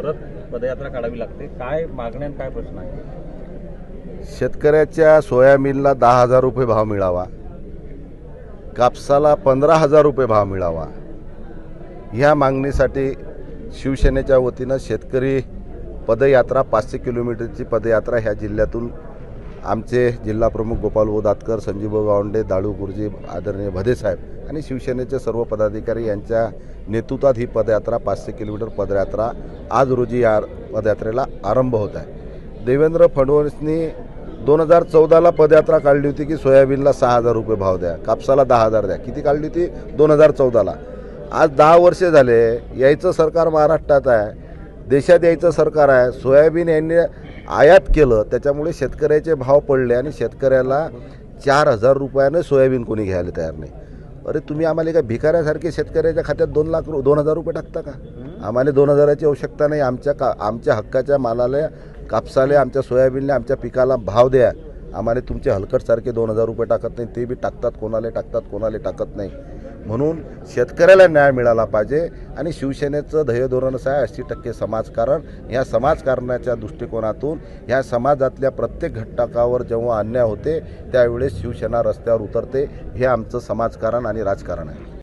परत पदयात्रा काढावी लागते. काय मागण्या आणि काय प्रश्न आहे? शेतकऱ्याच्या सोयाबीनला 10,000 रुपये भाव मिळावा, कापसाला 15,000 रुपये भाव मिळावा, ह्या मागणीसाठी शिवसेनेच्या वतीनं शेतकरी पदयात्रा 500 किलोमीटरची पदयात्रा ह्या जिल्ह्यातून आमचे जिल्हाप्रमुख गोपाल दातकर, संजीव गावंडे, दाळू गुरुजी, आदरणीय भदेसाहेब आणि शिवसेनेचे सर्व पदाधिकारी यांच्या नेतृत्वात ही पदयात्रा 500 किलोमीटर पदयात्रा आज रोजी या पदयात्रेला आरंभ होत आहे. देवेंद्र फडणवीसनी 2014ला पदयात्रा काढली होती की सोयाबीनला 6,000 रुपये भाव द्या, कापसाला 10,000 द्या. किती काढली होती? 2014ला. आज 10 वर्षे झाले यायचं सरकार महाराष्ट्रात आहे, देशात यायचं सरकार आहे. सोयाबीन यांनी आयात केलं, त्याच्यामुळे शेतकऱ्याचे भाव पडले आणि शेतकऱ्याला 4,000 रुपयाने सोयाबीन कोणी घ्यायला तयार नाही. अरे तुम्ही आम्हाला काय भिकाऱ्यासारखे शेतकऱ्याच्या खात्यात 2,00,000 रुपये टाकता का? आम्हाला 2,000ची आवश्यकता नाही. आमच्या हक्काच्या मालाला, कापसाले, आमच्या सोयाबीनला, आमच्या पिकाला भाव द्या. आम्हाला तुमचे हलकटसारखे 2,000 रुपये टाकत नाही. ते बी टाकतात, कोणाला टाकत नाही. म्हणून शेतकऱ्याला न्याय मिळाला पाहिजे आणि शिवसेनेचं ध्येयधोरणच आहे 80% समाजकारण. ह्या समाजकारणाच्या दृष्टिकोनातून ह्या समाजातल्या प्रत्येक घटकावर जेव्हा अन्याय होते त्यावेळेस शिवसेना रस्त्यावर उतरते. हे आमचं समाजकारण आणि राजकारण आहे.